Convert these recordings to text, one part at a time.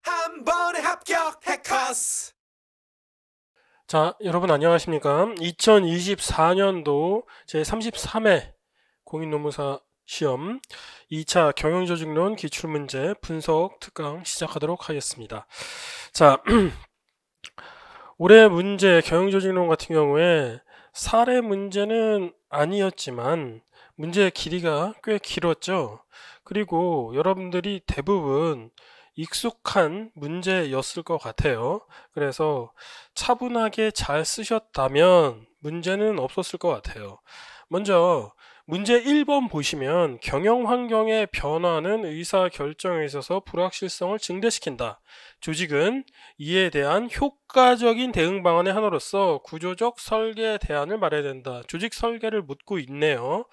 한 번에 합격 해커스. 자, 여러분 안녕하십니까? 2024년도 제33회 공인노무사 시험 2차 경영조직론 기출문제 분석 특강 시작하도록 하겠습니다. 자, 올해 문제 경영조직론 같은 경우에 사례 문제는 아니었지만 문제의 길이가 꽤 길었죠. 그리고 여러분들이 대부분 익숙한 문제였을 것 같아요. 그래서 차분하게 잘 쓰셨다면 문제는 없었을 것 같아요. 먼저 문제 1번 보시면 경영 환경의 변화는 의사 결정에 있어서 불확실성을 증대시킨다. 조직은 이에 대한 효과적인 대응 방안의 하나로서 구조적 설계 대안을 말해야 된다. 조직 설계를 묻고 있네요.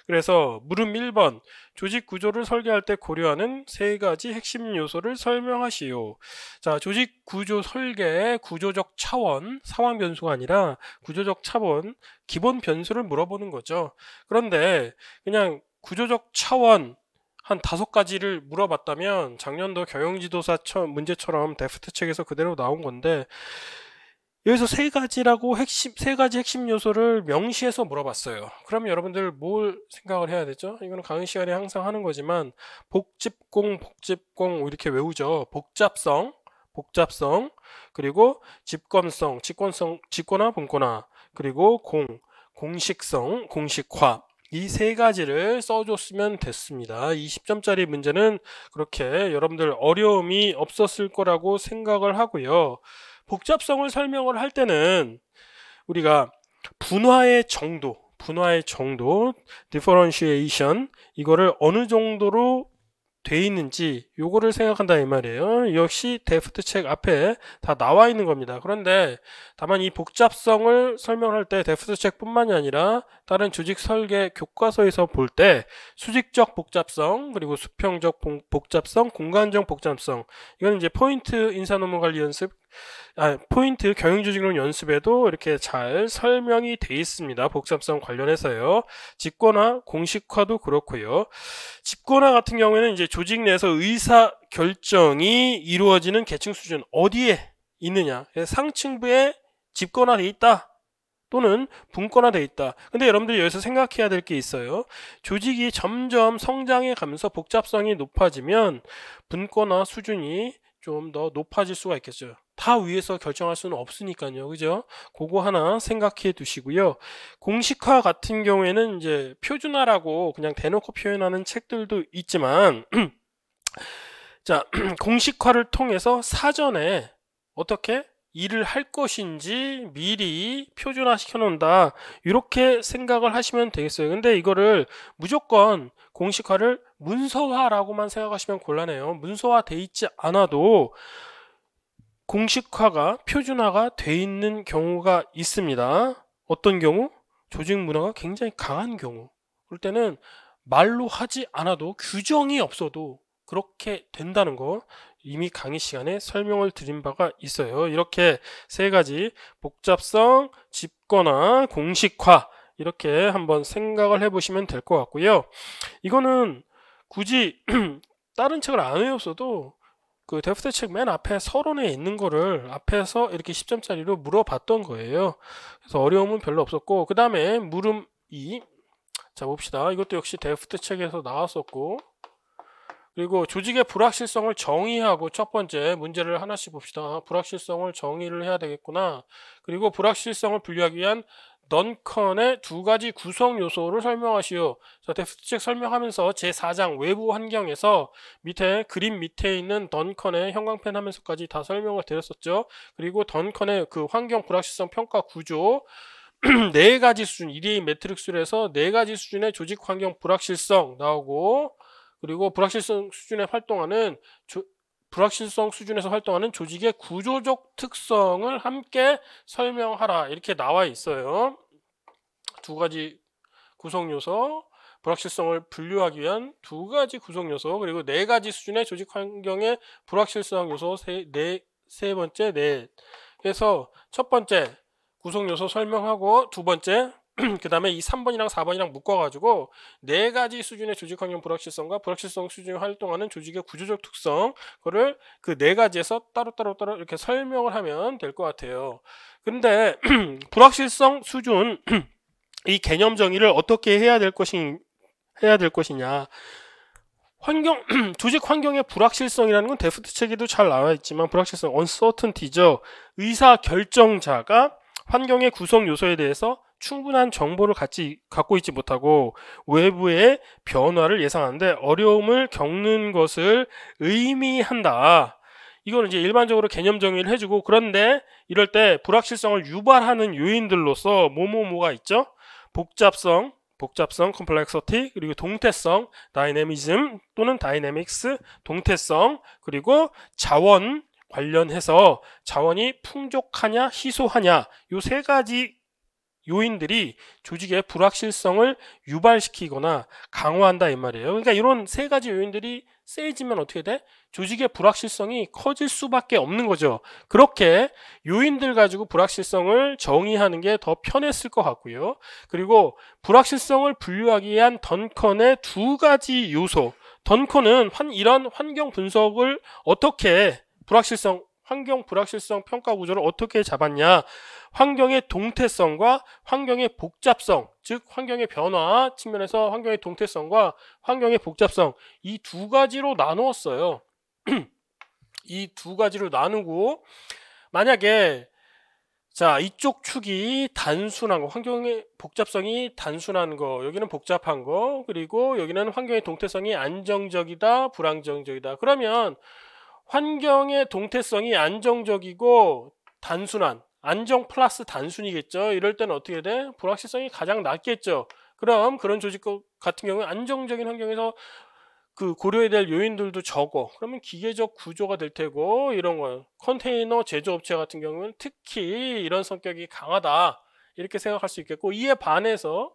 그래서 물음 1번 조직 구조를 설계할 때 고려하는 세 가지 핵심 요소를 설명하시오. 자, 조직 구조 설계의 구조적 차원, 상황 변수가 아니라 구조적 차원, 기본 변수를 물어보는 거죠. 그런데 그냥 구조적 차원 한 5가지를 물어봤다면 작년도 경영지도사 문제처럼 데프트 책에서 그대로 나온 건데 여기서 세 가지 핵심 요소를 명시해서 물어봤어요. 그러면 여러분들 뭘 생각을 해야 되죠? 이거는 강의 시간에 항상 하는 거지만 복집공 이렇게 외우죠. 복잡성, 그리고 집권화, 분권화, 그리고 공식성, 공식화. 이 세 가지를 써줬으면 됐습니다. 이 10점짜리 문제는 그렇게 여러분들 어려움이 없었을 거라고 생각을 하고요. 복잡성을 설명을 할 때는 우리가 분화의 정도, differentiation, 이거를 어느 정도로 돼 있는지 요거를 생각한다 이 말이에요. 역시 데프트 책 앞에 다 나와 있는 겁니다. 그런데 다만 이 복잡성을 설명할 때 데프트 책뿐만이 아니라 다른 조직 설계 교과서에서 볼 때 수직적 복잡성, 그리고 수평적 복잡성, 공간적 복잡성, 이거는 이제 포인트 인사논문 관리 연습, 포인트 경영조직론 연습에도 이렇게 잘 설명이 돼 있습니다. 복잡성 관련해서요. 집권화, 공식화도 그렇고요. 집권화 같은 경우에는 이제 조직 내에서 의사 결정이 이루어지는 계층 수준 어디에 있느냐, 상층부에 집권화돼 있다 또는 분권화돼 있다. 근데 여러분들 여기서 생각해야 될 게 있어요. 조직이 점점 성장해 가면서 복잡성이 높아지면 분권화 수준이 좀 더 높아질 수가 있겠죠. 다 위에서 결정할 수는 없으니까요. 그죠? 그거 하나 생각해 두시고요. 공식화 같은 경우에는 이제 표준화라고 그냥 대놓고 표현하는 책들도 있지만 자, 공식화를 통해서 사전에 어떻게 일을 할 것인지 미리 표준화 시켜 놓는다. 이렇게 생각을 하시면 되겠어요. 근데 이거를 무조건 공식화를 문서화라고만 생각하시면 곤란해요. 문서화 돼 있지 않아도 공식화가 표준화가 돼 있는 경우가 있습니다. 어떤 경우? 조직 문화가 굉장히 강한 경우. 그럴 때는 말로 하지 않아도 규정이 없어도 그렇게 된다는 거 이미 강의 시간에 설명을 드린 바가 있어요. 이렇게 세 가지 복잡성, 집권화, 공식화 이렇게 한번 생각을 해보시면 될 것 같고요. 이거는 굳이 다른 책을 안 외웠어도 그 데프트 책 맨 앞에 서론에 있는 거를 앞에서 이렇게 10점짜리로 물어봤던 거예요. 그래서 어려움은 별로 없었고, 그 다음에 물음 2. 자, 봅시다. 이것도 역시 데프트 책에서 나왔었고, 그리고 조직의 불확실성을 정의하고 첫 번째 문제를 하나씩 봅시다. 불확실성을 정의를 해야 되겠구나. 그리고 불확실성을 분류하기 위한 던컨의 2가지 구성 요소를 설명하시오. 자, 데프트책 설명하면서 제4장 외부 환경에서 밑에 그림 밑에 있는 던컨의 형광펜 하면서까지 다 설명을 드렸었죠. 그리고 던컨의 그 환경 불확실성 평가 구조 4가지 수준, 1인 매트릭스로 해서 4가지 수준의 조직 환경 불확실성 나오고, 그리고 불확실성 수준에서 활동하는 조직의 구조적 특성을 함께 설명하라. 이렇게 나와 있어요. 2가지 구성 요소, 불확실성을 분류하기 위한 2가지 구성 요소, 그리고 4가지 수준의 조직 환경의 불확실성 요소 세 번째 넷. 그래서 첫 번째 구성 요소 설명하고, 두 번째 그 다음에 이 3번이랑 4번이랑 묶어가지고 네 가지 수준의 조직 환경 불확실성과 불확실성 수준이 활동하는 조직의 구조적 특성, 그거를 그 네 가지에서 따로 이렇게 설명을 하면 될 것 같아요. 근데 불확실성 수준 이 개념 정의를 어떻게 해야 될 것이냐. 조직 환경의 불확실성이라는 건 데프트 책에도 잘 나와 있지만, 불확실성, uncertainty죠. 의사 결정자가 환경의 구성 요소에 대해서 충분한 정보를 갖고 있지 못하고 외부의 변화를 예상하는데 어려움을 겪는 것을 의미한다. 이걸 이제 일반적으로 개념 정의를 해주고, 그런데 이럴 때 불확실성을 유발하는 요인들로서 뭐가 있죠? 복잡성, complexity, 그리고 동태성, dynamism 또는 dynamics, 동태성, 그리고 자원 관련해서 자원이 풍족하냐 희소하냐, 요 세 가지 요인들이 조직의 불확실성을 유발시키거나 강화한다 이 말이에요. 그러니까 이런 세 가지 요인들이 세지면 어떻게 돼? 조직의 불확실성이 커질 수밖에 없는 거죠. 그렇게 요인들 가지고 불확실성을 정의하는 게 더 편했을 것 같고요. 그리고 불확실성을 분류하기 위한 던컨의 두 가지 요소. 던컨은 이런 환경 분석을 어떻게 환경 불확실성 평가 구조를 어떻게 잡았냐? 환경의 동태성과 환경의 복잡성, 즉 환경의 변화 측면에서 환경의 동태성과 환경의 복잡성, 이 두 가지로 나누었어요. 이 두 가지로 나누고, 만약에 자, 이쪽 축이 단순한 거, 환경의 복잡성이 단순한 거, 여기는 복잡한 거, 그리고 여기는 환경의 동태성이 안정적이다, 불안정적이다. 그러면 환경의 동태성이 안정적이고 단순한, 안정 플러스 단순이겠죠. 이럴 때는 어떻게 돼? 불확실성이 가장 낮겠죠. 그럼 그런 조직 같은 경우에 안정적인 환경에서 그 고려해야 될 요인들도 적어. 그러면 기계적 구조가 될 테고, 이런 거 컨테이너 제조업체 같은 경우는 특히 이런 성격이 강하다, 이렇게 생각할 수 있겠고, 이에 반해서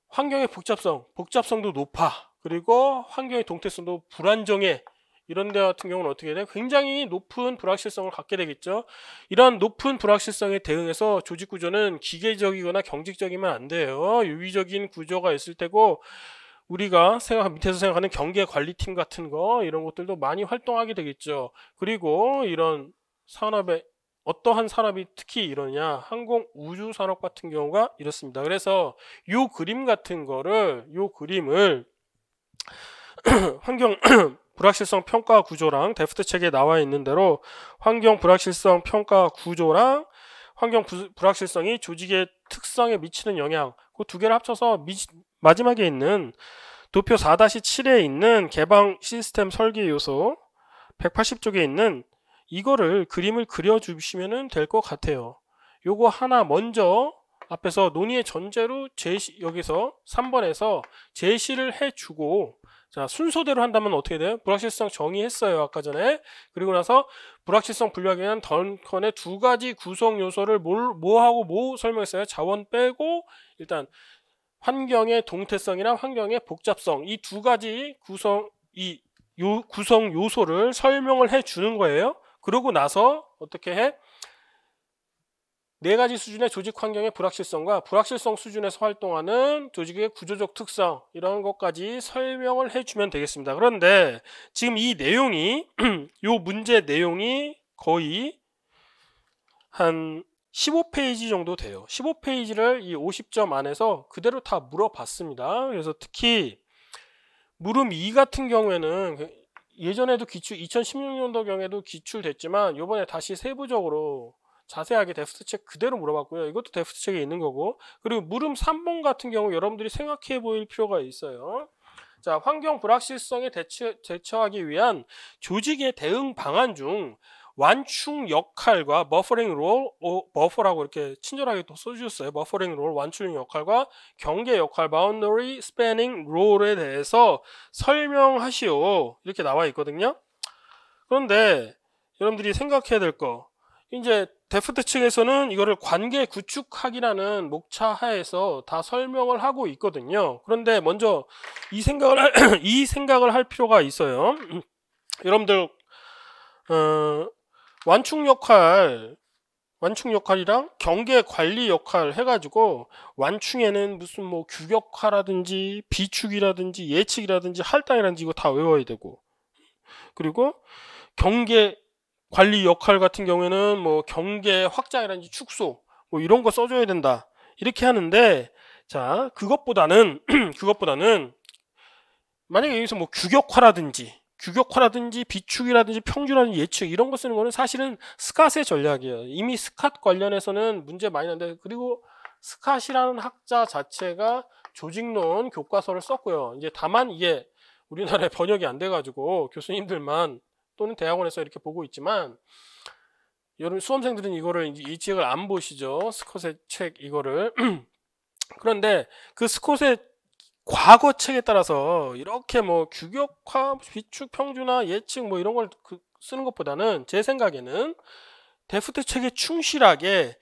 환경의 복잡성도 높아. 그리고 환경의 동태성도 불안정해. 이런 데 같은 경우는 어떻게 돼? 굉장히 높은 불확실성을 갖게 되겠죠. 이런 높은 불확실성에 대응해서 조직 구조는 기계적이거나 경직적이면 안 돼요. 유기적인 구조가 있을 테고, 우리가 밑에서 생각하는 경계 관리팀 같은 거, 이런 것들도 많이 활동하게 되겠죠. 그리고 이런 산업에 어떠한 산업이 특히 이러냐, 항공 우주 산업 같은 경우가 이렇습니다. 그래서 요 그림을 환경 불확실성 평가 구조랑 데프트 책에 나와 있는 대로 환경 불확실성 평가 구조랑 환경 불확실성이 조직의 특성에 미치는 영향, 그 두 개를 합쳐서 마지막에 있는 도표 4-7에 있는 개방 시스템 설계 요소 180쪽에 있는 이거를 그림을 그려주시면 될 것 같아요. 요거 하나 먼저 앞에서 논의의 전제로 여기서 3번에서 제시를 해주고, 자, 순서대로 한다면 어떻게 돼요? 불확실성 정의했어요, 아까 전에. 그리고 나서 불확실성 분류하기 위한 던컨의 두 가지 구성 요소를 뭐하고 뭐 설명했어요? 자원 빼고 일단 환경의 동태성이랑 환경의 복잡성, 이 두 가지 구성 요소를 설명을 해주는 거예요. 그러고 나서 어떻게 해? 네 가지 수준의 조직 환경의 불확실성과 불확실성 수준에서 활동하는 조직의 구조적 특성, 이런 것까지 설명을 해주면 되겠습니다. 그런데 지금 이 내용이 요 문제 내용이 거의 한 15페이지 정도 돼요. 15페이지를 이 50점 안에서 그대로 다 물어봤습니다. 그래서 특히 물음 2 같은 경우에는 예전에도 2016년도 경에도 기출됐지만 요번에 다시 세부적으로 자세하게 데프트 책 그대로 물어봤고요. 이것도 데프트 책에 있는 거고, 그리고 물음 3번 같은 경우 여러분들이 생각해 보일 필요가 있어요. 자, 환경 불확실성에 대처하기 위한 조직의 대응 방안 중 완충 역할과 버퍼링 롤, 버퍼라고 이렇게 친절하게 또 써주셨어요. 버퍼링 롤, 완충 역할과 경계 역할, 바운더리 스패닝 롤에 대해서 설명하시오, 이렇게 나와 있거든요. 그런데 여러분들이 생각해야 될 거, 이제 데프트 측에서는 이거를 관계 구축하기라는 목차 하에서 다 설명을 하고 있거든요. 그런데 먼저 이 생각을 할 필요가 있어요. 여러분들 완충 역할 완충 역할이랑 경계 관리 역할 해가지고 완충에는 무슨 뭐 규격화라든지 비축이라든지 예측이라든지 할당이라든지 이거 다 외워야 되고, 그리고 경계 관리 역할 같은 경우에는 뭐 경계 확장이라든지 축소 뭐 이런 거 써줘야 된다 이렇게 하는데, 자 그것보다는 그것보다는 만약에 여기서 뭐 규격화라든지 비축이라든지 평준화라든지 예측 이런 거 쓰는 거는 사실은 스캇의 전략이에요. 이미 스캇 관련해서는 문제 많이 났는데, 그리고 스캇이라는 학자 자체가 조직론 교과서를 썼고요. 이제 다만 이게 우리나라에 번역이 안 돼가지고 교수님들만 또는 대학원에서 이렇게 보고 있지만, 여러분 수험생들은 이거를 이 책을 안 보시죠. 스캇의 책 이거를. 그런데 그 스캇의 과거 책에 따라서 이렇게 뭐 규격화, 비축, 평준화, 예측 뭐 이런 걸 쓰는 것보다는 제 생각에는 데프트 책에 충실하게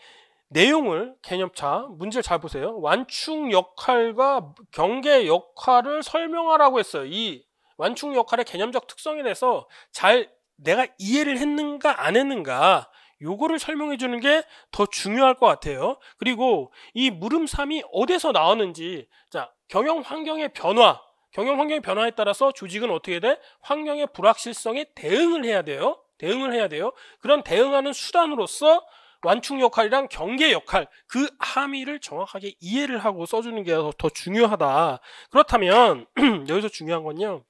내용을 개념차 문제를 잘 보세요. 완충 역할과 경계 역할을 설명하라고 했어요. 이 완충 역할의 개념적 특성에 대해서 잘 내가 이해를 했는가 안 했는가 요거를 설명해 주는 게 더 중요할 것 같아요. 그리고 이 물음삼이 어디서 나왔는지, 자 경영 환경의 변화에 따라서 조직은 어떻게 돼? 환경의 불확실성에 대응을 해야 돼요. 그런 대응하는 수단으로서 완충 역할이랑 경계 역할, 그 함의를 정확하게 이해를 하고 써주는 게 더 중요하다. 그렇다면 여기서 중요한 건요,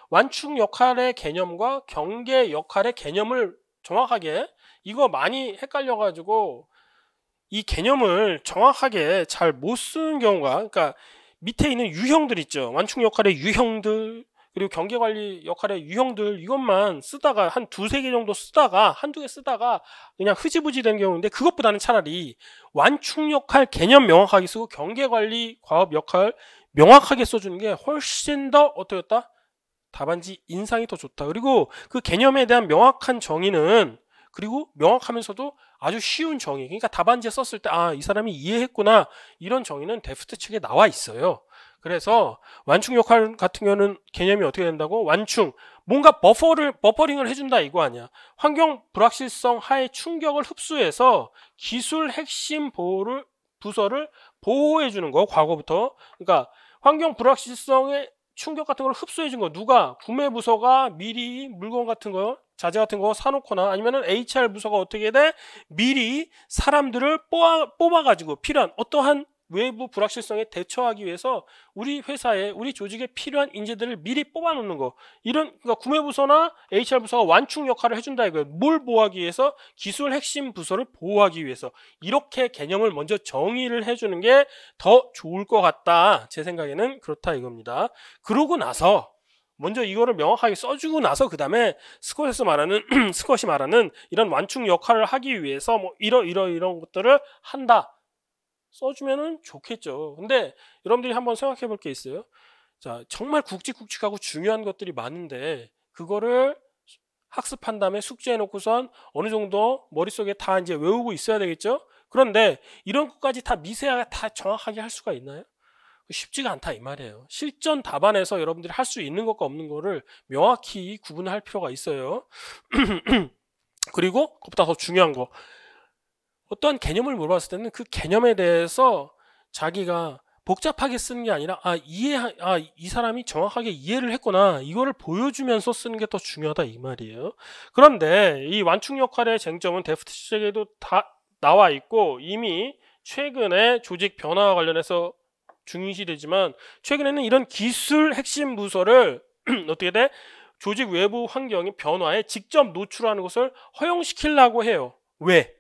완충 역할의 개념과 경계 역할의 개념을 정확하게, 이거 많이 헷갈려가지고 이 개념을 정확하게 잘 못 쓰는 경우가, 그러니까 밑에 있는 유형들 있죠. 완충 역할의 유형들, 그리고 경계관리 역할의 유형들, 이것만 쓰다가 한 두세 개 정도 쓰다가 한두 개 쓰다가 그냥 흐지부지 된 경우인데, 그것보다는 차라리 완충 역할 개념 명확하게 쓰고 경계관리 과업 역할 명확하게 써주는 게 훨씬 더 어떻겠다? 답안지 인상이 더 좋다. 그리고 그 개념에 대한 명확한 정의는, 그리고 명확하면서도 아주 쉬운 정의, 그러니까 답안지에 썼을 때 아, 이 사람이 이해했구나, 이런 정의는 데프트 책에 나와 있어요. 그래서 완충 역할 같은 경우는 개념이 어떻게 된다고? 완충, 뭔가 버퍼링을 해준다 이거 아니야. 환경 불확실성 하에 충격을 흡수해서 기술 핵심 부서를 보호해 주는 거, 과거부터. 그러니까 환경 불확실성의 충격 같은 걸 흡수해 준 거, 누가? 구매 부서가 미리 물건 같은 거, 자재 같은 거 사놓거나, 아니면은 HR 부서가 어떻게 돼? 미리 사람들을 뽑아가지고 필요한 어떠한 외부 불확실성에 대처하기 위해서 우리 회사에, 우리 조직에 필요한 인재들을 미리 뽑아놓는 거. 이런, 그러니까 구매부서나 HR부서가 완충 역할을 해준다 이거예요. 뭘 보호하기 위해서? 기술 핵심 부서를 보호하기 위해서. 이렇게 개념을 먼저 정의를 해주는 게 더 좋을 것 같다. 제 생각에는 그렇다 이겁니다. 그러고 나서 먼저 이거를 명확하게 써주고 나서 그 다음에 스캇이 말하는 이런 완충 역할을 하기 위해서 뭐 이런 것들을 한다. 써주면은 좋겠죠. 근데 여러분들이 한번 생각해 볼 게 있어요. 자, 정말 굵직굵직하고 중요한 것들이 많은데 그거를 학습한 다음에 숙제해 놓고선 어느 정도 머릿속에 다 이제 외우고 있어야 되겠죠. 그런데 이런 것까지 다 미세하게 다 정확하게 할 수가 있나요? 쉽지가 않다 이 말이에요. 실전 답안에서 여러분들이 할 수 있는 것과 없는 거를 명확히 구분할 필요가 있어요. 그리고 그것보다 더 중요한 거, 어떠한 개념을 물어봤을 때는 그 개념에 대해서 자기가 복잡하게 쓰는 게 아니라 이 사람이 정확하게 이해를 했구나, 이거를 보여주면서 쓰는 게 더 중요하다 이 말이에요. 그런데 이 완충 역할의 쟁점은 데프트 책에도 다 나와 있고, 이미 최근에 조직 변화와 관련해서 중시되지만, 최근에는 이런 기술 핵심 부서를 어떻게 돼? 조직 외부 환경의 변화에 직접 노출하는 것을 허용시키려고 해요. 왜?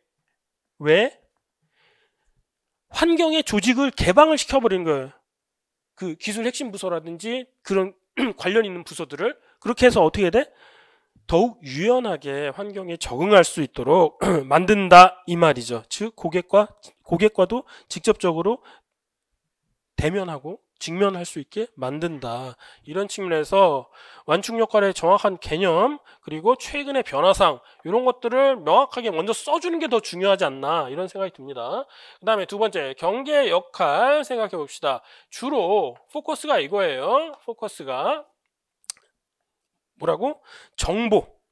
환경의 조직을 개방을 시켜버리는 거예요. 그 기술 핵심 부서라든지 그런 관련 있는 부서들을. 그렇게 해서 어떻게 돼? 더욱 유연하게 환경에 적응할 수 있도록 만든다 이 말이죠. 즉 고객과도 직접적으로 대면하고 직면할 수 있게 만든다. 이런 측면에서 완충 역할의 정확한 개념, 그리고 최근의 변화상, 이런 것들을 명확하게 먼저 써주는 게 더 중요하지 않나, 이런 생각이 듭니다. 그 다음에 두 번째, 경계 역할 생각해 봅시다. 주로 포커스가 이거예요. 포커스가 뭐라고?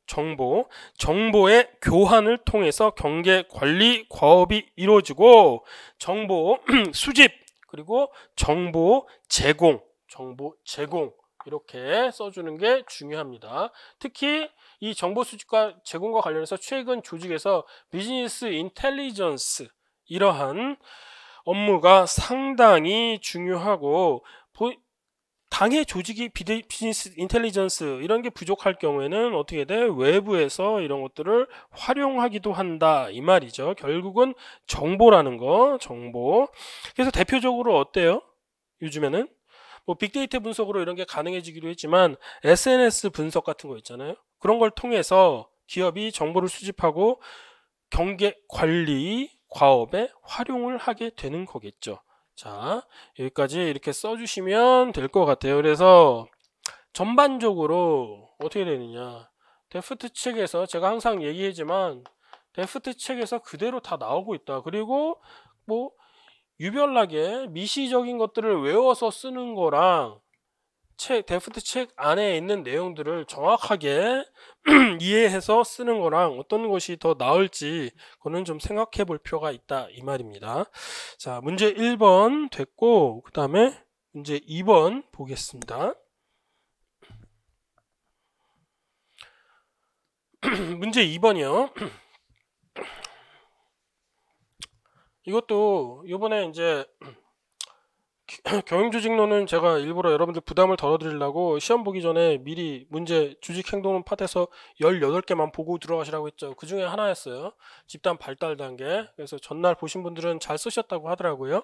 정보의 교환을 통해서 경계 관리 과업이 이루어지고 정보 수집 그리고 정보 제공 이렇게 써주는 게 중요합니다. 특히 이 정보 수집과 제공과 관련해서 최근 조직에서 비즈니스 인텔리전스 이러한 업무가 상당히 중요하고 당의 조직이 비즈니스 인텔리전스 이런 게 부족할 경우에는 어떻게 돼? 외부에서 이런 것들을 활용하기도 한다 이 말이죠. 결국은 정보라는 거, 정보. 그래서 대표적으로 어때요? 요즘에는 뭐 빅데이터 분석으로 이런 게 가능해지기도 했지만 SNS 분석 같은 거 있잖아요. 그런 걸 통해서 기업이 정보를 수집하고 경계 관리 과업에 활용을 하게 되는 거겠죠. 자, 여기까지 이렇게 써주시면 될 것 같아요. 그래서 전반적으로 어떻게 되느냐. 데프트 책에서 제가 항상 얘기하지만 데프트 책에서 그대로 다 나오고 있다. 그리고 뭐 유별나게 미시적인 것들을 외워서 쓰는 거랑 데프트 책 안에 있는 내용들을 정확하게 이해해서 쓰는 거랑 어떤 것이 더 나을지 그거는 좀 생각해 볼 필요가 있다 이 말입니다. 자, 문제 1번 됐고 그 다음에 문제 2번 보겠습니다. 문제 2번이요. 이것도 이번에 이제 경영조직론은 제가 일부러 여러분들 부담을 덜어드리려고 시험 보기 전에 미리 문제 조직행동론 파트에서 18개만 보고 들어가시라고 했죠. 그 중에 하나였어요. 집단 발달 단계. 그래서 전날 보신 분들은 잘 쓰셨다고 하더라고요.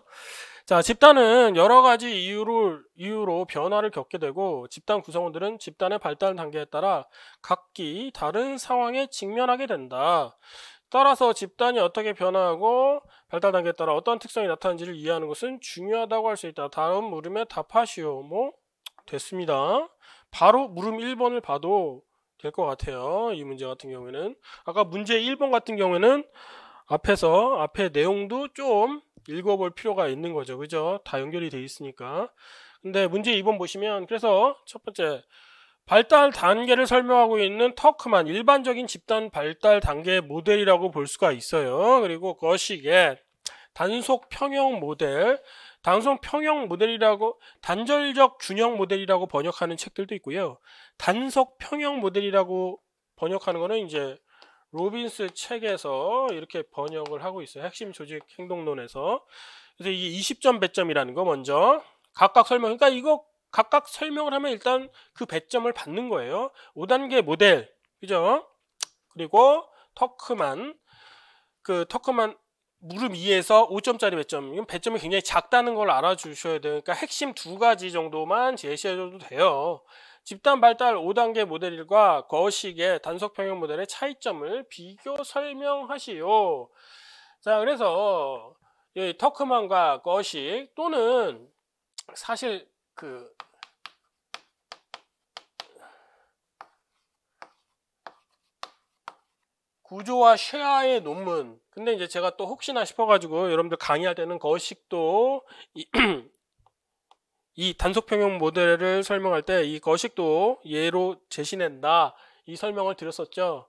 자, 집단은 여러 가지 이유로 변화를 겪게 되고 집단 구성원들은 집단의 발달 단계에 따라 각기 다른 상황에 직면하게 된다. 따라서 집단이 어떻게 변화하고 발달 단계에 따라 어떤 특성이 나타나는지를 이해하는 것은 중요하다고 할 수 있다. 다음 물음에 답하시오. 뭐 됐습니다. 바로 물음 1번을 봐도 될 것 같아요. 이 문제 같은 경우에는 아까 문제 1번 같은 경우에는 앞에 내용도 좀 읽어볼 필요가 있는 거죠. 그죠? 다 연결이 돼 있으니까. 근데 문제 2번 보시면 그래서 첫 번째 발달 단계를 설명하고 있는 터크만 일반적인 집단 발달 단계 모델이라고 볼 수가 있어요. 그리고 거시기에 단속 평형 모델이라고 단절적 균형 모델이라고 번역하는 책들도 있고요. 단속 평형 모델이라고 번역하는 거는 이제 로빈스 책에서 이렇게 번역을 하고 있어요. 핵심 조직 행동론에서. 그래서 이게 20점 배점이라는 거 먼저 각각 설명. 그러니까 이거 각각 설명을 하면 일단 그 배점을 받는 거예요. 5단계 모델, 그죠? 그리고 터크만 물음 2에서 5점짜리 배점. 이건 배점이 굉장히 작다는 걸 알아주셔야 돼요. 그러니까 핵심 2가지 정도만 제시해줘도 돼요. 집단 발달 5단계 모델과 거식의 단속 평형 모델의 차이점을 비교 설명하시오. 자, 그래서 이 터크만과 거식 또는 사실 구조와 쉐아의 논문. 근데 이제 제가 또 혹시나 싶어가지고 여러분들 강의할 때는 거식도 이 단속평형 모델을 설명할 때 이 거식도 예로 제시낸다 이 설명을 드렸었죠.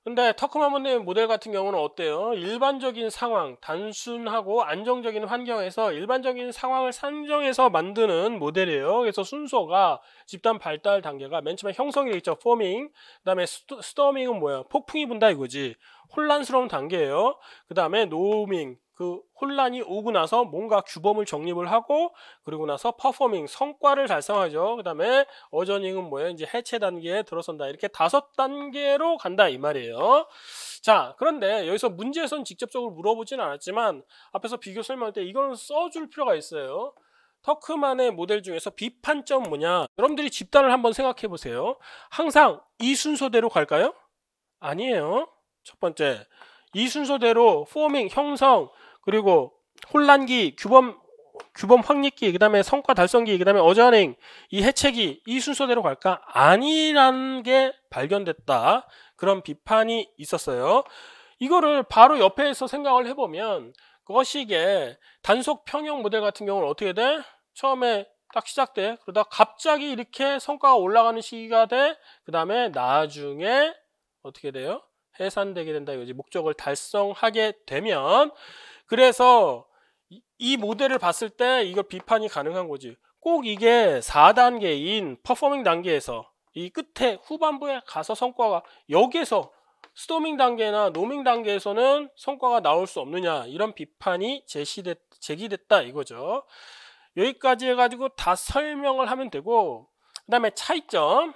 근데 터크만 모델 같은 경우는 어때요? 일반적인 상황, 단순하고 안정적인 환경에서 일반적인 상황을 산정해서 만드는 모델이에요. 그래서 순서가 집단 발달 단계가 맨 처음에 형성이 있죠. 포밍. 그 다음에 스토밍은 뭐야? 폭풍이 분다 이거지. 혼란스러운 단계예요. 그 다음에 노밍. 그 혼란이 오고 나서 뭔가 규범을 정립을 하고 그리고 나서 퍼포밍 성과를 달성하죠. 그 다음에 어저닝은 뭐예요? 이제 해체 단계에 들어선다. 이렇게 5단계로 간다 이 말이에요. 자, 그런데 여기서 문제에서는 직접적으로 물어보진 않았지만 앞에서 비교 설명할 때 이거는 써줄 필요가 있어요. 터크만의 모델 중에서 비판점 뭐냐? 여러분들이 집단을 한번 생각해 보세요. 항상 이 순서대로 갈까요? 아니에요. 첫 번째, 이 순서대로 포밍, 형성, 그리고 혼란기, 규범 확립기, 그 다음에 성과 달성기, 그 다음에 어저닝, 이 해체기, 이 순서대로 갈까? 아니라는 게 발견됐다. 그런 비판이 있었어요. 이거를 바로 옆에서 생각을 해보면 거시기에 단속 평형 모델 같은 경우는 어떻게 돼? 처음에 딱 시작돼. 그러다 갑자기 이렇게 성과가 올라가는 시기가 돼. 그 다음에 나중에 어떻게 돼요? 해산되게 된다 이거지. 목적을 달성하게 되면. 그래서 이 모델을 봤을 때 이걸 비판이 가능한 거지. 꼭 이게 4단계인 퍼포밍 단계에서 이 끝에 후반부에 가서 성과가 여기에서 스토밍 단계나 노밍 단계에서는 성과가 나올 수 없느냐, 이런 비판이 제기됐다 이거죠. 여기까지 해가지고 다 설명을 하면 되고, 그 다음에 차이점.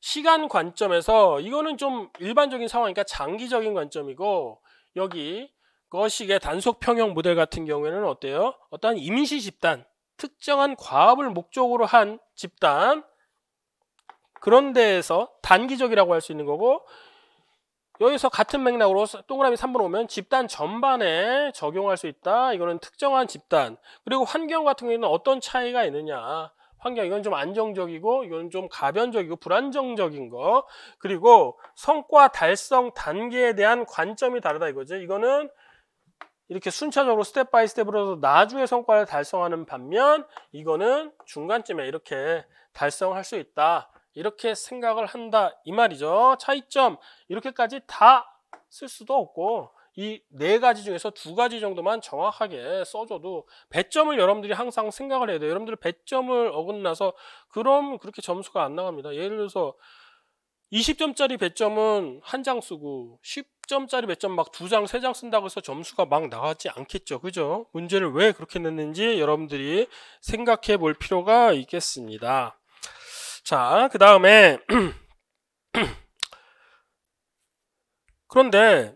시간 관점에서 이거는 좀 일반적인 상황이니까 장기적인 관점이고, 여기 거식의 단속 평형 모델 같은 경우에는 어때요? 어떠한 임시 집단, 특정한 과업을 목적으로 한 집단, 그런 데에서 단기적이라고 할 수 있는 거고, 여기서 같은 맥락으로 동그라미 3번 오면 집단 전반에 적용할 수 있다. 이거는 특정한 집단. 그리고 환경 같은 경우에는 어떤 차이가 있느냐. 환경, 이건 좀 안정적이고 이건 좀 가변적이고 불안정적인 거. 그리고 성과 달성 단계에 대한 관점이 다르다 이거죠. 이거는 이렇게 순차적으로 스텝 바이 스텝으로 나중에 성과를 달성하는 반면, 이거는 중간쯤에 이렇게 달성할 수 있다, 이렇게 생각을 한다 이 말이죠. 차이점 이렇게까지 다 쓸 수도 없고, 이 4가지 중에서 2가지 정도만 정확하게 써줘도, 배점을 여러분들이 항상 생각을 해야 돼요. 여러분들 배점을 어긋나서 그럼 그렇게 점수가 안 나갑니다. 예를 들어서 20점짜리 배점은 한 장 쓰고 10점짜리 배점 막 2장, 3장 쓴다고 해서 점수가 막 나가지 않겠죠. 그죠? 문제를 왜 그렇게 냈는지 여러분들이 생각해 볼 필요가 있겠습니다. 자, 그 다음에 그런데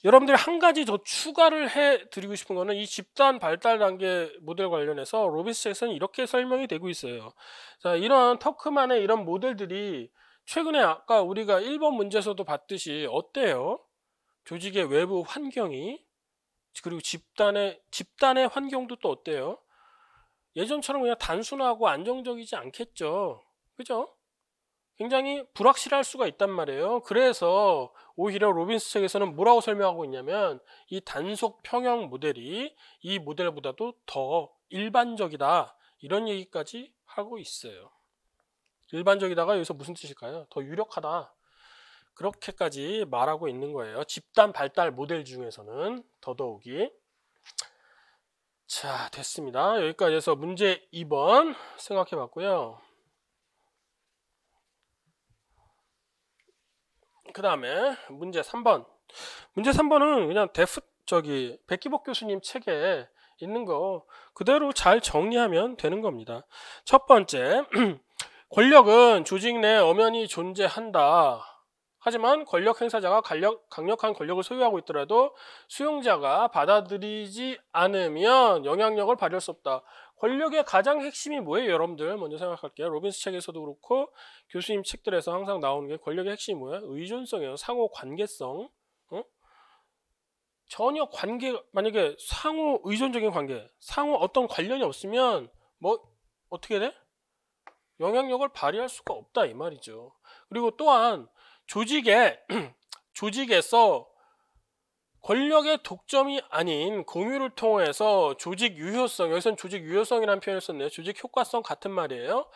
여러분들이 한 가지 더 추가를 해 드리고 싶은 거는, 이 집단 발달 단계 모델 관련해서 로빈스 책에서는 이렇게 설명이 되고 있어요. 자, 이런 터크만의 이런 모델들이 최근에 아까 우리가 1번 문제에서도 봤듯이 어때요? 조직의 외부 환경이, 그리고 집단의 환경도 또 어때요? 예전처럼 그냥 단순하고 안정적이지 않겠죠. 그죠? 굉장히 불확실할 수가 있단 말이에요. 그래서 오히려 로빈스 책에서는 뭐라고 설명하고 있냐면, 이 단속 평형 모델이 이 모델보다도 더 일반적이다, 이런 얘기까지 하고 있어요. 일반적이다가 여기서 무슨 뜻일까요? 더 유력하다, 그렇게까지 말하고 있는 거예요. 집단 발달 모델 중에서는 더더욱이. 자, 됐습니다. 여기까지 해서 문제 2번 생각해 봤고요. 그 다음에 문제 3번. 문제 3번은 그냥 백기복 교수님 책에 있는 거 그대로 잘 정리하면 되는 겁니다. 첫 번째, 권력은 조직 내에 엄연히 존재한다. 하지만 권력 행사자가 강력한 권력을 소유하고 있더라도 수용자가 받아들이지 않으면 영향력을 발휘할 수 없다. 권력의 가장 핵심이 뭐예요? 여러분들 먼저 생각할게요. 로빈스 책에서도 그렇고 교수님 책들에서 항상 나오는 게, 권력의 핵심이 뭐야? 의존성이에요. 상호 관계성. 전혀 만약에 상호 의존적인 관계, 상호 어떤 관련이 없으면 뭐 어떻게 돼? 영향력을 발휘할 수가 없다 이 말이죠. 그리고 또한 조직에서 권력의 독점이 아닌 공유를 통해서 조직 유효성, 여기서는 조직 유효성이라는 표현을 썼네요. 조직 효과성 같은 말이에요.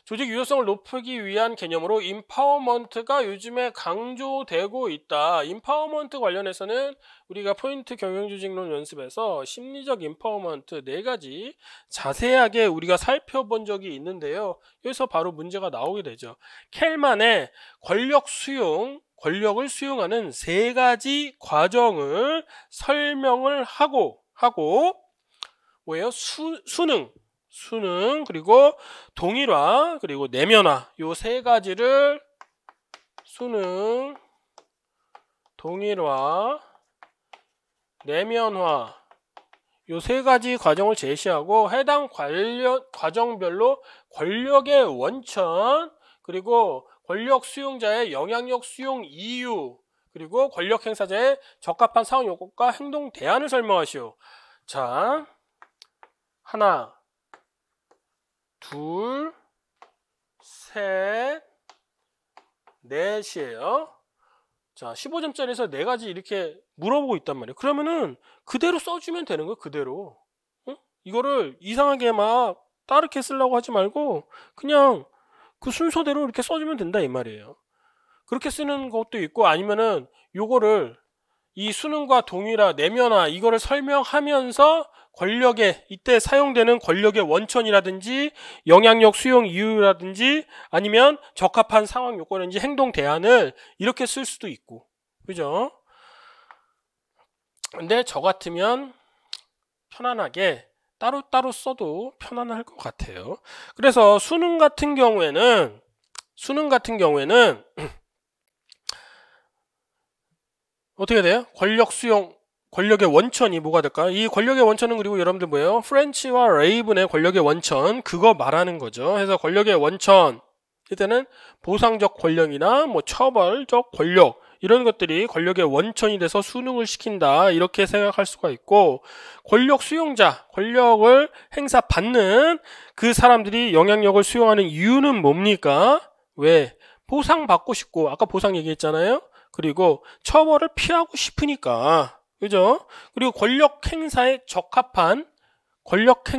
조직 유효성을 높이기 위한 개념으로 임파워먼트가 요즘에 강조되고 있다. 임파워먼트 관련해서는 우리가 포인트 경영조직론 연습에서 심리적 임파워먼트 4가지 자세하게 우리가 살펴본 적이 있는데요. 여기서 바로 문제가 나오게 되죠. 켈만의 권력을 수용하는 3가지 과정을 설명을 하고 뭐예요? 수능, 그리고 동일화, 그리고 내면화, 요 3가지를 수능, 동일화, 내면화, 요 3가지 과정을 제시하고 해당 과정별로 권력의 원천, 그리고 권력 수용자의 영향력 수용 이유, 그리고 권력 행사자의 적합한 상황 요건과 행동 대안을 설명하시오. 자, 하나, 둘, 셋, 넷이에요. 자, 15점짜리에서 4가지 이렇게 물어보고 있단 말이에요. 그러면은 그대로 써주면 되는 거예요. 그대로. 이거를 이상하게 막 따르게 쓰려고 하지 말고 그냥 그 순서대로 이렇게 써주면 된다 이 말이에요. 그렇게 쓰는 것도 있고, 아니면은 요거를 이 수능과 동일화, 내면화 이거를 설명하면서 권력의 이때 사용되는 권력의 원천이라든지 영향력 수용 이유라든지 아니면 적합한 상황 요건인지 행동 대안을 이렇게 쓸 수도 있고, 그죠? 근데 저 같으면 편안하게 따로따로 써도 편안할 것 같아요. 그래서 수능 같은 경우에는 어떻게 돼요? 권력 수용, 권력의 원천이 뭐가 될까? 이 권력의 원천은 그리고 여러분들 뭐예요? 프렌치와 레이븐의 권력의 원천, 그거 말하는 거죠. 그래서 권력의 원천, 이때는 보상적 권력이나 뭐 처벌적 권력, 이런 것들이 권력의 원천이 돼서 수능을 시킨다, 이렇게 생각할 수가 있고, 권력 수용자, 권력을 행사받는 그 사람들이 영향력을 수용하는 이유는 뭡니까? 왜? 보상받고 싶고, 아까 보상 얘기했잖아요. 그리고 처벌을 피하고 싶으니까, 그죠? 그리고 권력 행사에 적합한 권력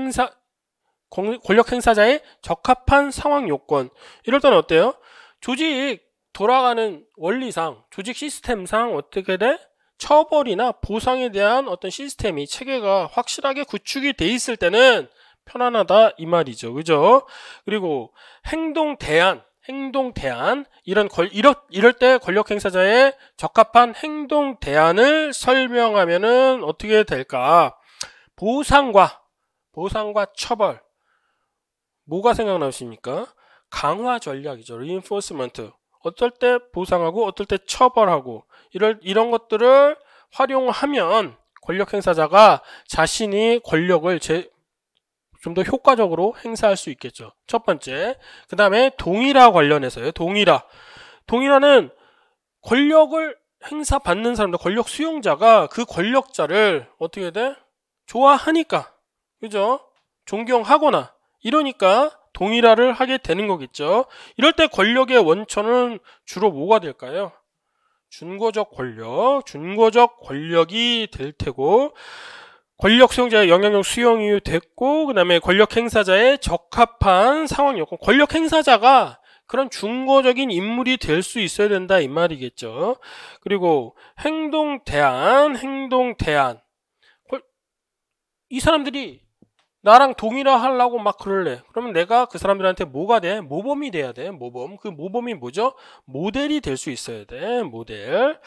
행사자의 적합한 상황 요건. 이럴 때는 어때요? 조직 돌아가는 원리상, 조직 시스템상 어떻게 돼? 처벌이나 보상에 대한 어떤 시스템이, 체계가 확실하게 구축이 돼 있을 때는 편안하다 이 말이죠. 그죠? 그리고 행동 대안, 이럴 때 권력 행사자의 적합한 행동 대안을 설명하면은 어떻게 될까? 보상과 처벌, 뭐가 생각나십니까? 강화 전략이죠. reinforcement. 어떨 때 보상하고 어떨 때 처벌하고, 이런 것들을 활용하면 권력 행사자가 자신이 권력을 좀 더 효과적으로 행사할 수 있겠죠. 첫 번째. 그 다음에 동일화 관련해서요. 동일화는 권력을 행사받는 사람들, 권력 수용자가 그 권력자를 어떻게 돼? 좋아하니까, 그죠? 존경하거나 이러니까 동일화를 하게 되는 거겠죠. 이럴 때 권력의 원천은 주로 뭐가 될까요? 준거적 권력이 될 테고, 권력 수용자의 영향력 수용 이유 됐고, 그 다음에 권력 행사자의 적합한 상황 요건. 권력 행사자가 그런 중거적인 인물이 될 수 있어야 된다 이 말이겠죠. 그리고 행동 대안. 이 사람들이 나랑 동일화 하려고 막 그럴래. 그러면 내가 그 사람들한테 뭐가 돼? 모범이 돼야 돼. 모범. 그 모범이 뭐죠? 모델이 될 수 있어야 돼. 모델.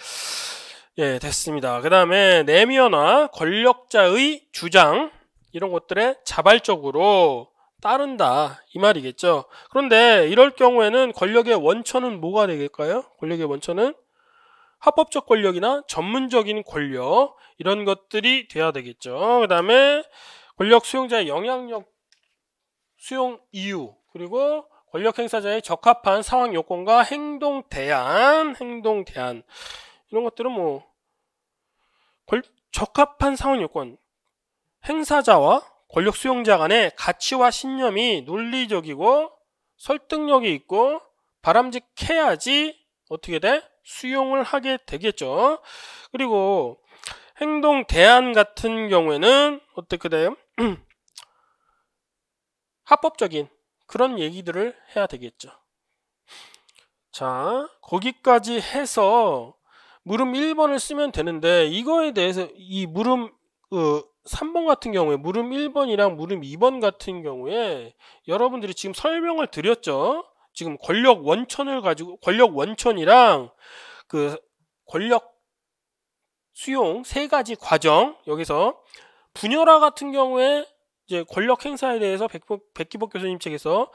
예, 됐습니다. 그 다음에 내면화, 권력자의 주장, 이런 것들에 자발적으로 따른다 이 말이겠죠. 그런데 이럴 경우에는 권력의 원천은 뭐가 되겠까요? 권력의 원천은 합법적 권력이나 전문적인 권력, 이런 것들이 돼야 되겠죠. 그 다음에 권력 수용자의 영향력 수용 이유, 그리고 권력 행사자의 적합한 상황 요건과 행동 대안. 이런 것들은 뭐 적합한 상황 요건, 행사자와 권력 수용자 간의 가치와 신념이 논리적이고 설득력이 있고 바람직해야지 어떻게 돼? 수용을 하게 되겠죠. 그리고 행동 대안 같은 경우에는 어떻게 돼요? 합법적인 그런 얘기들을 해야 되겠죠. 자, 거기까지 해서 물음 1번을 쓰면 되는데, 이거에 대해서 이 물음 3번 같은 경우에, 물음 1번이랑 물음 2번 같은 경우에 여러분들이 지금 설명을 드렸죠. 지금 권력 원천이랑 그 권력 수용 세 가지 과정, 여기서 분열화 같은 경우에 이제 권력 행사에 대해서 백기복 교수님 책에서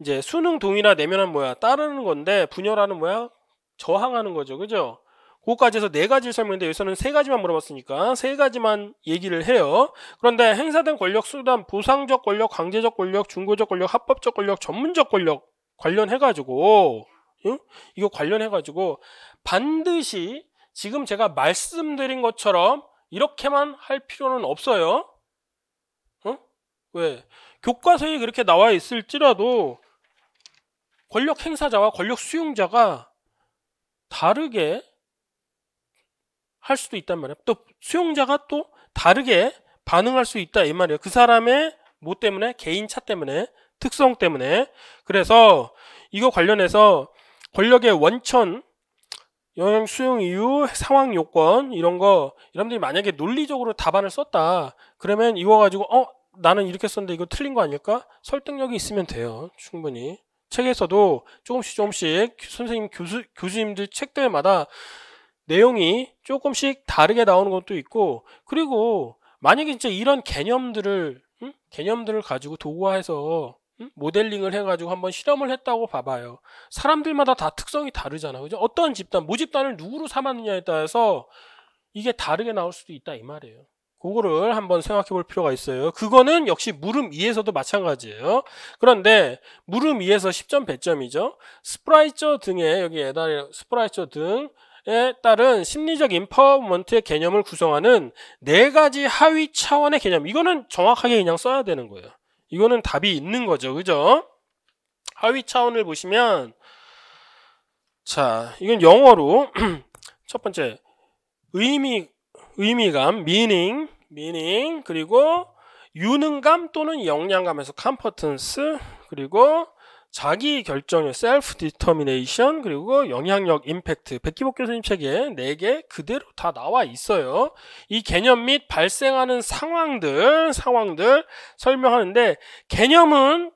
이제 수능 동일화 내면은 뭐야? 따르는 건데, 분열화는 뭐야? 저항하는 거죠. 그죠? 그거까지 해서 네 가지를 설명했는데 여기서는 세 가지만 물어봤으니까 세 가지만 얘기를 해요. 그런데 행사된 권력 수단, 보상적 권력, 강제적 권력, 중고적 권력, 합법적 권력, 전문적 권력 관련해가지고, 이거 관련해가지고 반드시 지금 제가 말씀드린 것처럼 이렇게만 할 필요는 없어요. 왜? 교과서에 그렇게 나와 있을지라도 권력 행사자와 권력 수용자가 다르게 할 수도 있단 말이에요. 또 수용자가 또 다르게 반응할 수 있다 이 말이에요. 그 사람의 뭐 때문에? 개인차 때문에, 특성 때문에. 그래서 이거 관련해서 권력의 원천, 영향 수용 이유, 상황 요건 이런 거 여러분들이 만약에 논리적으로 답안을 썼다. 그러면 이거 가지고 나는 이렇게 썼는데 이거 틀린 거 아닐까? 설득력이 있으면 돼요. 충분히. 책에서도 조금씩 선생님 교수님들 책들마다 내용이 조금씩 다르게 나오는 것도 있고, 그리고 만약에 진짜 이런 개념들을 가지고 도구화해서 모델링을 해가지고 한번 실험을 했다고 봐봐요. 사람들마다 다 특성이 다르잖아. 그죠? 어떤 집단, 모집단을 누구로 삼았느냐에 따라서 이게 다르게 나올 수도 있다 이 말이에요. 그거를 한번 생각해 볼 필요가 있어요. 그거는 역시 물음 2에서도 마찬가지예요. 그런데 물음 2에서 10점 100점이죠. 스프라이처 등의 여기에다 스프라이처 등에 따른 심리적 인파워먼트의 개념을 구성하는 4가지 하위 차원의 개념. 이거는 정확하게 그냥 써야 되는 거예요. 이거는 답이 있는 거죠. 그죠? 하위 차원을 보시면, 자, 이건 영어로 첫 번째 의미감, meaning, 그리고 유능감 또는 역량감에서 competence, 그리고 자기 결정력, self determination, 그리고 영향력, impact. 백기복 교수님 책에 4개 그대로 다 나와 있어요. 이 개념 및 발생하는 상황들 설명하는데, 개념은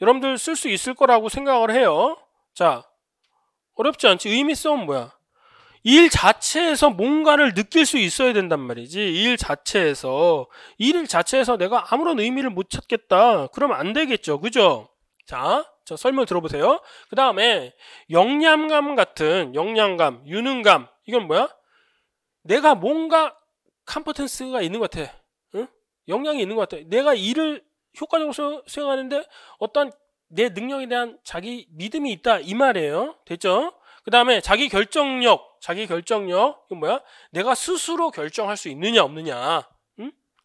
여러분들 쓸 수 있을 거라고 생각을 해요. 자, 어렵지 않지? 의미성은 뭐야? 일 자체에서 뭔가를 느낄 수 있어야 된단 말이지. 일 자체에서 내가 아무런 의미를 못 찾겠다. 그러면 안 되겠죠. 그죠? 자, 설명 들어보세요. 그 다음에 역량감, 유능감. 이건 뭐야? 내가 뭔가 컴petence가 있는 것 같아. 응? 역량이 있는 것 같아. 내가 일을 효과적으로 수행하는데 어떤 내 능력에 대한 자기 믿음이 있다. 이 말이에요. 됐죠? 그 다음에 자기 결정력. 이건 뭐야? 내가 스스로 결정할 수 있느냐 없느냐.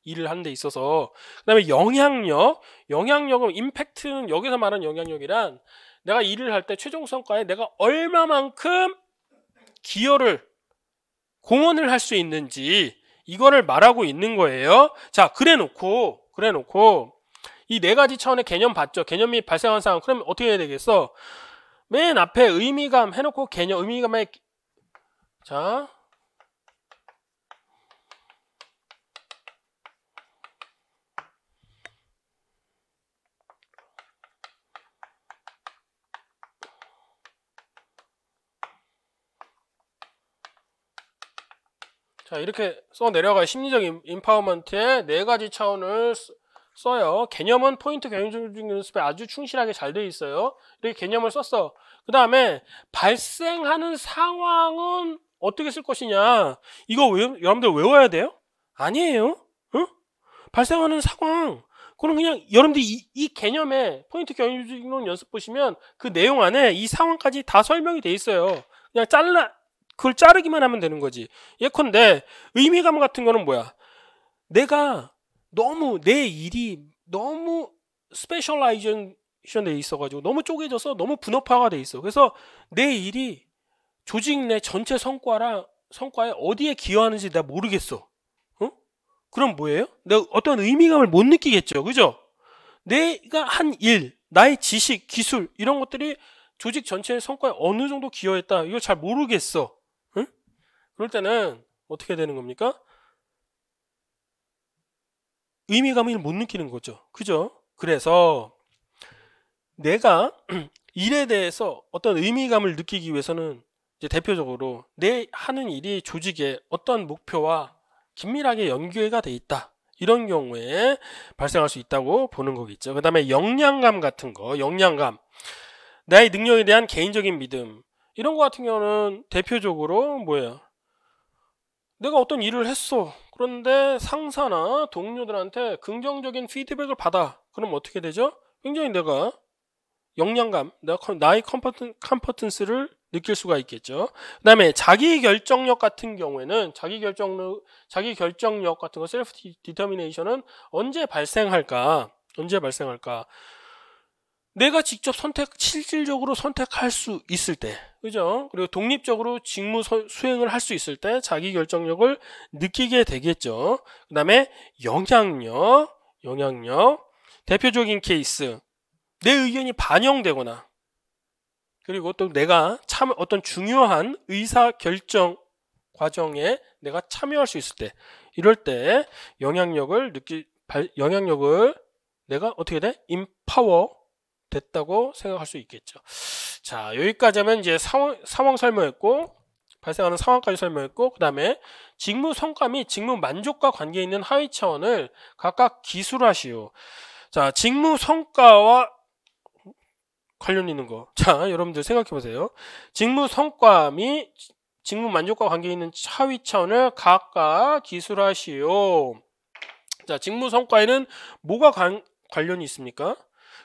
일을 하는 데 있어서. 그 다음에 영향력은 임팩트는 여기서 말하는 영향력이란 내가 일을 할 때 최종 성과에 내가 얼마만큼 공헌을 할 수 있는지 이거를 말하고 있는 거예요. 자, 그래놓고 이 4가지 차원의 개념 봤죠? 개념이 발생한 상황. 그럼 어떻게 해야 되겠어? 맨 앞에 의미감 해놓고 의미감에 자, 이렇게 써 내려가요. 심리적 인파워먼트의 4가지 차원을 써요. 개념은 포인트 경영중 연습에 아주 충실하게 잘 되어 있어요. 이렇게 개념을 썼어. 그 다음에 발생하는 상황은 어떻게 쓸 것이냐. 이거 여러분들 외워야 돼요? 아니에요. 응? 발생하는 상황. 그럼 그냥 여러분들 이 개념에 포인트 경영중 연습 보시면 그 내용 안에 이 상황까지 다 설명이 돼 있어요. 그냥 그걸 자르기만 하면 되는 거지. 예컨대 의미감 같은 거는 뭐야? 내가 내 일이 너무 스페셜라이제이션 돼 있어가지고 너무 쪼개져서 너무 분업화가 돼 있어. 그래서 내 일이 조직 내 전체 성과에 어디에 기여하는지 내가 모르겠어. 그럼 뭐예요? 내가 어떤 의미감을 못 느끼겠죠. 그죠? 내가 한 일, 나의 지식, 기술 이런 것들이 조직 전체의 성과에 어느 정도 기여했다. 이걸 잘 모르겠어. 그럴 때는 어떻게 되는 겁니까? 의미감을 못 느끼는 거죠. 그죠? 그래서 내가 일에 대해서 어떤 의미감을 느끼기 위해서는 이제 대표적으로 내 하는 일이 조직의 어떤 목표와 긴밀하게 연계가 돼 있다. 이런 경우에 발생할 수 있다고 보는 거겠죠. 그 다음에 역량감 같은 거, 나의 능력에 대한 개인적인 믿음. 이런 거 같은 경우는 대표적으로 뭐예요? 내가 어떤 일을 했어. 그런데 상사나 동료들한테 긍정적인 피드백을 받아. 그럼 어떻게 되죠? 굉장히 내가 역량감, 나의 컴퍼턴스를 느낄 수가 있겠죠. 그 다음에 자기 결정력 같은 경우에는 자기 결정력 같은 거, 셀프 디터미네이션은 언제 발생할까? 내가 직접 실질적으로 선택할 수 있을 때, 그죠? 그리고 독립적으로 직무 수행을 할 수 있을 때 자기 결정력을 느끼게 되겠죠. 그 다음에 영향력, 대표적인 케이스, 내 의견이 반영되거나 그리고 또 내가 어떤 중요한 의사 결정 과정에 내가 참여할 수 있을 때, 이럴 때 영향력을 내가 어떻게 돼? 임파워 됐다고 생각할 수 있겠죠. 자, 여기까지 하면 이제 상황 설명했고, 발생하는 상황까지 설명했고, 그 다음에 직무 성과 및 직무 만족과 관계 있는 하위 차원을 각각 기술하시오. 자, 직무 성과와 관련 있는 거. 자, 여러분들 생각해 보세요. 직무 성과 및 직무 만족과 관계 있는 하위 차원을 각각 기술하시오. 자, 직무 성과에는 뭐가 관련이 있습니까?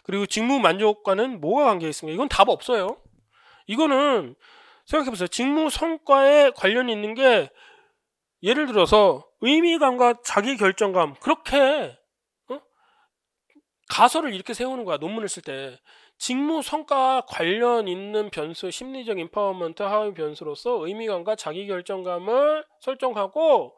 그리고 직무 만족과는 뭐가 관계 있습니까? 이건 답 없어요. 이거는 생각해보세요. 직무 성과에 관련이 있는 게, 예를 들어서 의미감과 자기 결정감, 그렇게 가설을 이렇게 세우는 거야. 논문을 쓸 때 직무 성과와 관련 있는 변수, 심리적 임파워먼트 하위 변수로서 의미감과 자기 결정감을 설정하고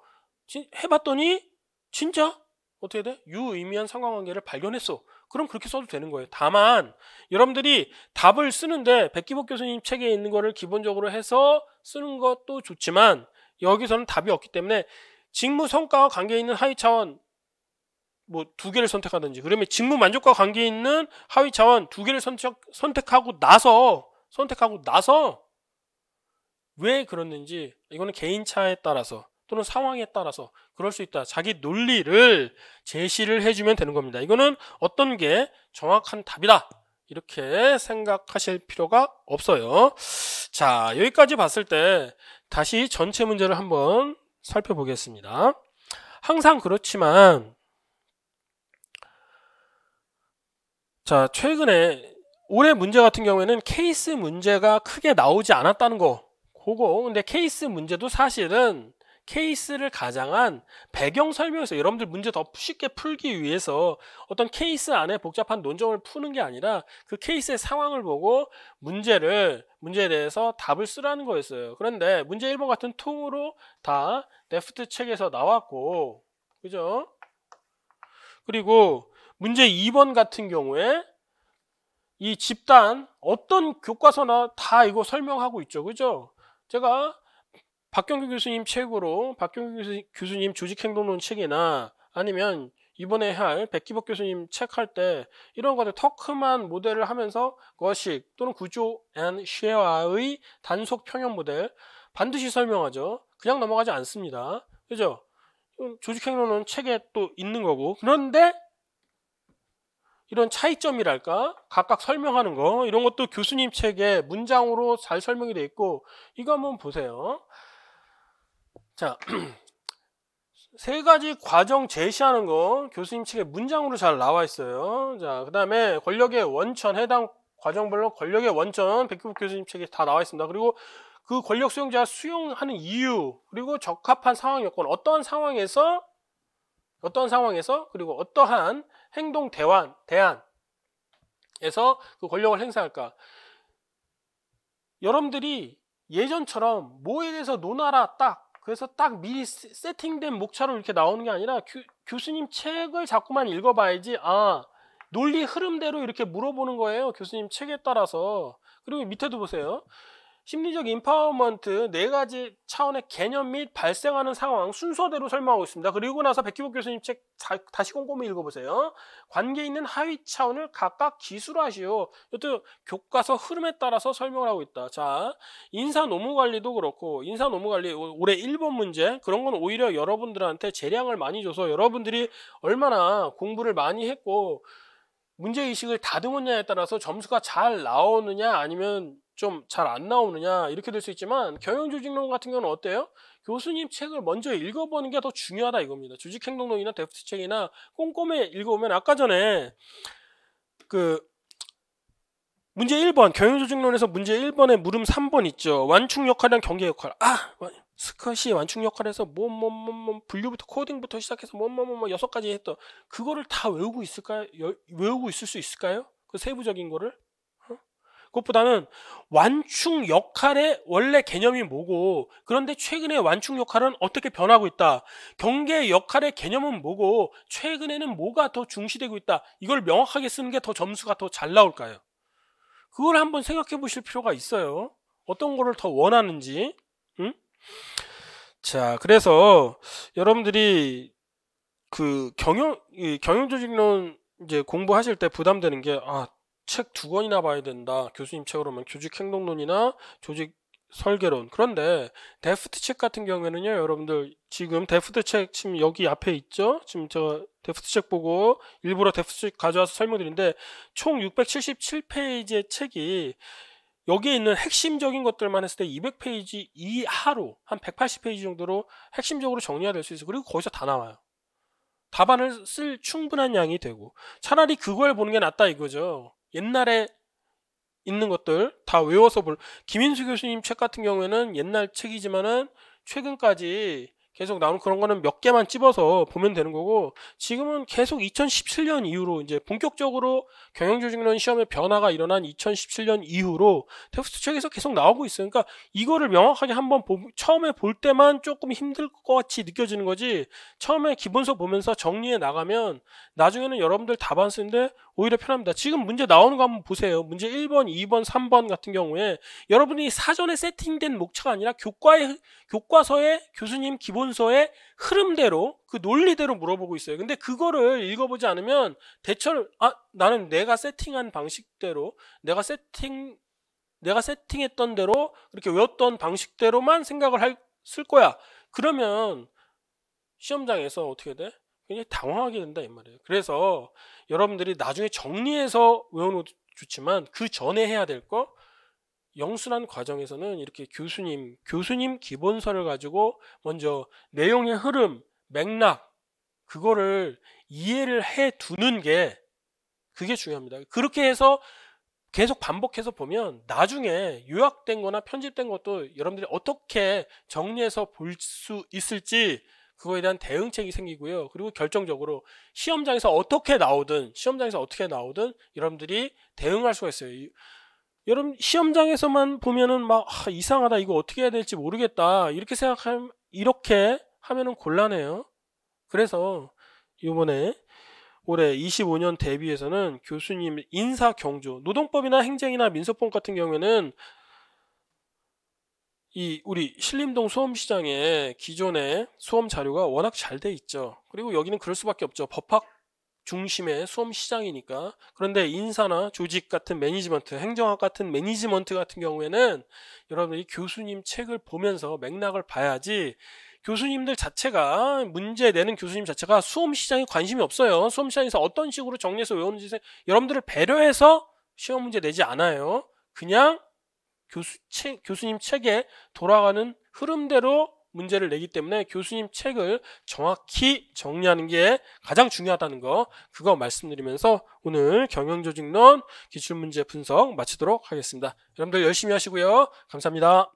해봤더니 진짜 어떻게 돼? 유의미한 상관관계를 발견했어. 그럼 그렇게 써도 되는 거예요. 다만 여러분들이 답을 쓰는데 백기복 교수님 책에 있는 거를 기본적으로 해서 쓰는 것도 좋지만, 여기서는 답이 없기 때문에 직무 성과와 관계 있는 하위 차원 뭐 2개를 선택하든지, 그러면 직무 만족과 관계 있는 하위 차원 2개를 선택하고 나서 왜 그렇는지, 이거는 개인차에 따라서 또는 상황에 따라서 그럴 수 있다. 자기 논리를 제시를 해주면 되는 겁니다. 이거는 어떤 게 정확한 답이다, 이렇게 생각하실 필요가 없어요. 자, 여기까지 봤을 때 다시 전체 문제를 한번 살펴보겠습니다. 항상 그렇지만, 자, 최근에 올해 문제 같은 경우에는 케이스 문제가 크게 나오지 않았다는 거, 그거. 근데 케이스 문제도 사실은 케이스를 가장한 배경 설명에서 여러분들 문제 더 쉽게 풀기 위해서 어떤 케이스 안에 복잡한 논점을 푸는 게 아니라 그 케이스의 상황을 보고 문제에 대해서 답을 쓰라는 거였어요. 그런데 문제 1번 같은 통으로 다 데프트 책에서 나왔고, 그죠? 그리고 문제 2번 같은 경우에 이 집단 어떤 교과서나 다 이거 설명하고 있죠. 그죠? 제가 박경규 교수님 책으로, 박경규 교수님 조직행동론 책이나 아니면 이번에 할 백기복 교수님 책 할 때 이런 것들 터크만 모델을 하면서 거식 또는 구조 앤 쉐어의 단속 평형 모델 반드시 설명하죠. 그냥 넘어가지 않습니다. 그죠? 조직행동론 책에 또 있는 거고. 그런데 이런 차이점이랄까, 각각 설명하는 거, 이런 것도 교수님 책에 문장으로 잘 설명이 되어 있고, 이거 한번 보세요. 자, 3가지 과정 제시하는 거 교수님 책에 문장으로 잘 나와 있어요. 자, 그 다음에 권력의 원천, 해당 과정별로 권력의 원천 백기복 교수님 책에 다 나와 있습니다. 그리고 그 권력 수용자가 수용하는 이유, 그리고 적합한 상황 여건, 어떠한 상황에서 그리고 어떠한 행동 대안에서 그 권력을 행사할까. 여러분들이 예전처럼 뭐에 대해서 논하라 그래서 딱 미리 세팅된 목차로 이렇게 나오는 게 아니라 교수님 책을 자꾸만 읽어봐야지, 논리 흐름대로 이렇게 물어보는 거예요. 교수님 책에 따라서. 그리고 밑에도 보세요. 심리적 임파워먼트 4가지 차원의 개념 및 발생하는 상황 순서대로 설명하고 있습니다. 그리고 나서 백기복 교수님 책 다시 꼼꼼히 읽어보세요. 관계 있는 하위 차원을 각각 기술하시오. 이것도 교과서 흐름에 따라서 설명을 하고 있다. 자, 인사 노무 관리도 그렇고, 인사 노무 관리 올해 1번 문제, 그런 건 오히려 여러분들한테 재량을 많이 줘서 여러분들이 얼마나 공부를 많이 했고 문제의식을 다듬었냐에 따라서 점수가 잘 나오느냐 아니면 좀 잘 안 나오느냐, 이렇게 될 수 있지만, 경영조직론 같은 경우는 어때요? 교수님 책을 먼저 읽어보는 게 더 중요하다 이겁니다. 조직행동론이나 데프트 책이나 꼼꼼히 읽어보면, 아까 전에 그 문제 1번 경영조직론에서 문제 1번에 물음 3번 있죠. 완충 역할이랑 경계 역할. 스컷이 완충 역할에서 분류부터 코딩부터 시작해서 6가지 했던 그거를 다 외우고 있을까요? 외우고 있을 수 있을까요? 그 세부적인 거를? 그것보다는 완충 역할의 원래 개념이 뭐고, 그런데 최근에 완충 역할은 어떻게 변하고 있다, 경계 역할의 개념은 뭐고 최근에는 뭐가 더 중시되고 있다, 이걸 명확하게 쓰는 게 더 점수가 더 잘 나올까요? 그걸 한번 생각해 보실 필요가 있어요. 어떤 거를 더 원하는지. 응? 자, 그래서 여러분들이 그 경영조직론 이제 공부하실 때 부담되는 게, 책 2권이나 봐야 된다. 교수님 책으로만 조직행동론이나 조직 설계론. 그런데 데프트 책 같은 경우에는요, 여러분들 지금 데프트 책 지금 여기 앞에 있죠? 지금 제가 데프트 책 보고 일부러 데프트 책 가져와서 설명드리는데, 총 677페이지의 책이 여기에 있는 핵심적인 것들만 했을 때 200페이지 이하로 한 180페이지 정도로 핵심적으로 정리가 될 수 있어요. 그리고 거기서 다 나와요. 답안을 쓸 충분한 양이 되고, 차라리 그걸 보는 게 낫다 이거죠. 옛날에 있는 것들 다 외워서 김인수 교수님 책 같은 경우에는 옛날 책이지만은 최근까지 계속 나오는 그런 거는 몇 개만 찝어서 보면 되는 거고, 지금은 계속 2017년 이후로 이제 본격적으로 경영조직론 시험의 변화가 일어난 2017년 이후로 데프트 책에서 계속 나오고 있어요. 그러니까 이거를 명확하게 한번 처음에 볼 때만 조금 힘들 것 같이 느껴지는 거지, 처음에 기본서 보면서 정리해 나가면 나중에는 여러분들 답안 쓰는데 오히려 편합니다. 지금 문제 나오는 거 한번 보세요. 문제 1번, 2번, 3번 같은 경우에 여러분이 사전에 세팅된 목차가 아니라 교과서의 교수님 기본서의 흐름대로, 그 논리대로 물어보고 있어요. 근데 그거를 읽어보지 않으면 대처를, 나는 내가 세팅한 방식대로, 내가 세팅했던 대로, 그렇게 외웠던 방식대로만 생각을 쓸 거야. 그러면 시험장에서 어떻게 돼? 굉장히 당황하게 된다 이 말이에요. 그래서 여러분들이 나중에 정리해서 외우는 것도 좋지만 그 전에 해야 될 거, 영순환 과정에서는 이렇게 교수님 기본서를 가지고 먼저 내용의 흐름, 맥락, 그거를 이해를 해 두는 게, 그게 중요합니다. 그렇게 해서 계속 반복해서 보면 나중에 요약된 거나 편집된 것도 여러분들이 어떻게 정리해서 볼 수 있을지, 그거에 대한 대응책이 생기고요. 그리고 결정적으로 시험장에서 어떻게 나오든 여러분들이 대응할 수가 있어요. 여러분 시험장에서만 보면은 막 이상하다, 이거 어떻게 해야 될지 모르겠다, 이렇게 하면은 곤란해요. 그래서 이번에 올해 25년 대비해서는 교수님 인사 경조, 노동법이나 행정이나 민소법 같은 경우에는 우리 신림동 수험시장에 기존의 수험 자료가 워낙 잘 돼 있죠. 그리고 여기는 그럴 수밖에 없죠. 법학 중심의 수험시장이니까. 그런데 인사나 조직 같은 매니지먼트, 행정학 같은 매니지먼트 같은 경우에는 여러분들이 교수님 책을 보면서 맥락을 봐야지, 교수님들 자체가, 문제 내는 교수님 자체가 수험시장에 관심이 없어요. 수험시장에서 어떤 식으로 정리해서 외우는지 여러분들을 배려해서 시험 문제 내지 않아요. 그냥 교수님 책에 돌아가는 흐름대로 문제를 내기 때문에 교수님 책을 정확히 정리하는 게 가장 중요하다는 거, 그거 말씀드리면서 오늘 경영조직론 기출문제 분석 마치도록 하겠습니다. 여러분들 열심히 하시고요. 감사합니다.